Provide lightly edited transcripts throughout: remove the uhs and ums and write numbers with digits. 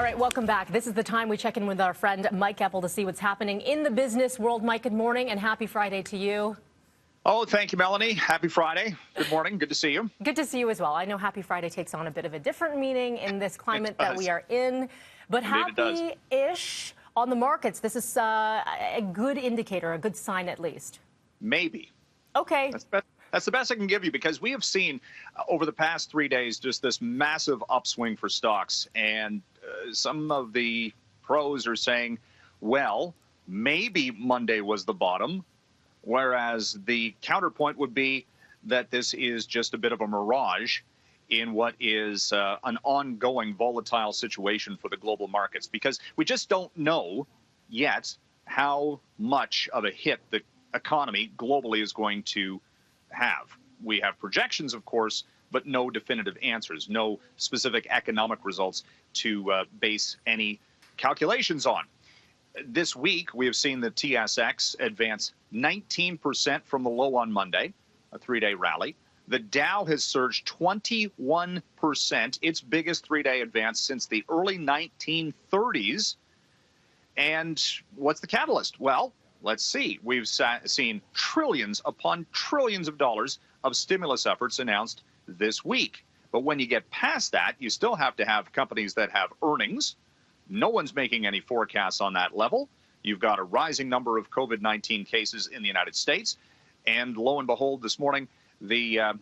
right, welcome back. This is the time we check in with our friend Mike Eppel to see what's happening in the business world. Mike, good morning and happy Friday to you. Oh, thank you, Melanie. Happy Friday. Good morning. Good to see you. Good to see you as well. I know Happy Friday takes on a bit of a different meaning in this climate that we are in, but happy-ish on the markets. This is a good indicator, a good sign at least. Maybe. Okay. That's the best I can give you, because we have seen over the past 3 days just this massive upswing for stocks. And some of the pros are saying, well, maybe Monday was the bottom, whereas the counterpoint would be that this is just a bit of a mirage in what is an ongoing volatile situation for the global markets, because we just don't know yet how much of a hit the economy globally is going to have. We have projections, of course, but no definitive answers, no specific economic results to base any calculations on. This week, we have seen the TSX advance 19% from the low on Monday, a three-day rally. The Dow has surged 21%, its biggest three-day advance since the early 1930s. And what's the catalyst? Well, let's see. We've seen trillions upon trillions of dollars of stimulus efforts announced this week. But when you get past that, you still have to have companies that have earnings. No one's making any forecasts on that level. You've got a rising number of COVID-19 cases in the United States. And lo and behold, this morning, the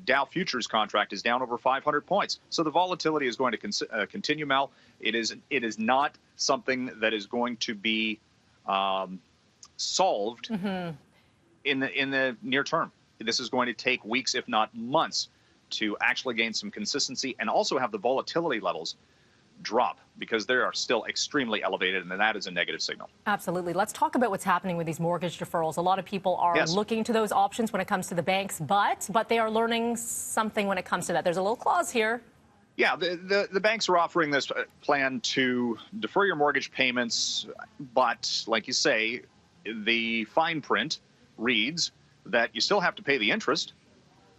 Dow futures contract is down over 500 points. So the volatility is going to continue, Mel. It is not something that is going to be solved in the near term. This is going to take weeks, if not months, to actually gain some consistency and also have the volatility levels drop, because they are still extremely elevated, and that is a negative signal. Absolutely. Let's talk about what's happening with these mortgage deferrals. A lot of people are looking to those options when it comes to the banks, but they are learning something when it comes to that. There's a little clause here. Yeah, the banks are offering this plan to defer your mortgage payments, but like you say, the fine print reads that you still have to pay the interest,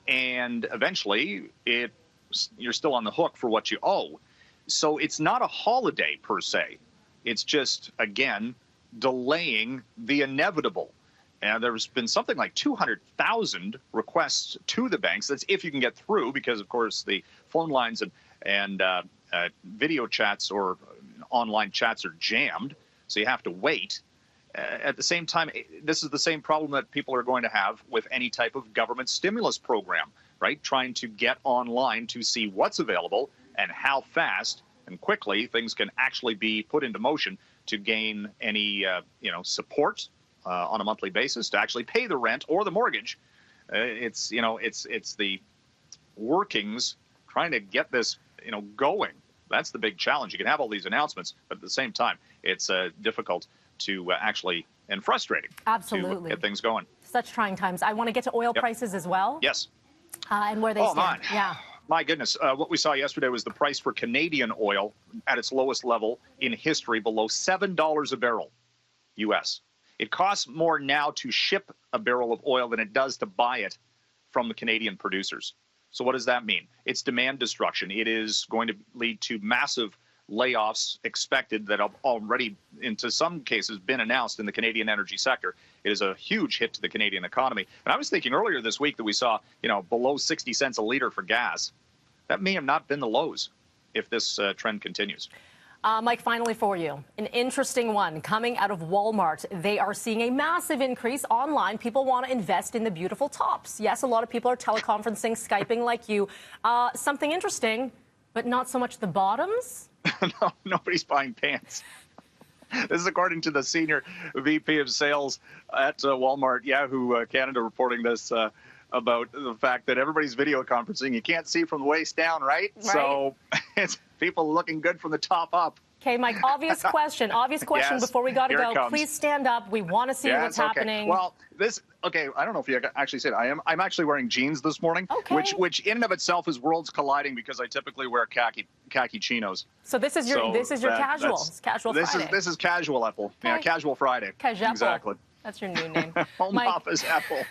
and eventually you're still on the hook for what you owe. So it's not a holiday per se. It's just, again, delaying the inevitable. And there's been something like 200,000 requests to the banks. That's if you can get through, because, of course, the phone lines and video chats or online chats are jammed, so you have to wait. At the same time, this is the same problem that people are going to have with any type of government stimulus program, right? Trying to get online to see what's available and how fast and quickly things can actually be put into motion to gain any support on a monthly basis to actually pay the rent or the mortgage. It's the workings trying to get this going. That's the big challenge. You can have all these announcements, but at the same time, it's difficult to actually, and frustrating, to get things going. Such trying times. I want to get to oil prices as well. Yes. And where they stand. Yeah. My goodness, what we saw yesterday was the price for Canadian oil at its lowest level in history, below $7 a barrel, U.S. It costs more now to ship a barrel of oil than it does to buy it from the Canadian producers. So what does that mean? It's demand destruction. It is going to lead to massive layoffs expected that have already, into some cases, been announced in the Canadian energy sector. It is a huge hit to the Canadian economy. And I was thinking earlier this week that we saw, below 60 cents a liter for gas. That may have not been the lows if this trend continues. Mike, finally for you, an interesting one coming out of Walmart. They are seeing a massive increase online. People want to invest in the beautiful tops. Yes, a lot of people are teleconferencing, Skyping like you. Something interesting, but not so much the bottoms. No, nobody's buying pants. This is according to the senior VP of sales at Walmart, Yahoo Canada, reporting this about the fact that everybody's video conferencing. You can't see from the waist down, right? So it's people looking good from the top up. Okay, Mike, obvious question Yes, before we got to go. Please stand up. We want to see what's happening. Well, I don't know if you actually said I'm actually wearing jeans this morning, which in and of itself is worlds colliding, because I typically wear khaki chinos. So this is your casual Friday. This is casual Eppel. Okay. Yeah, casual Friday. Exactly. That's your new name. Home office Eppel.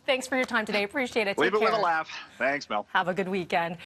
Thanks for your time today. Appreciate it. Leave it with a laugh. Thanks, Mel. Have a good weekend.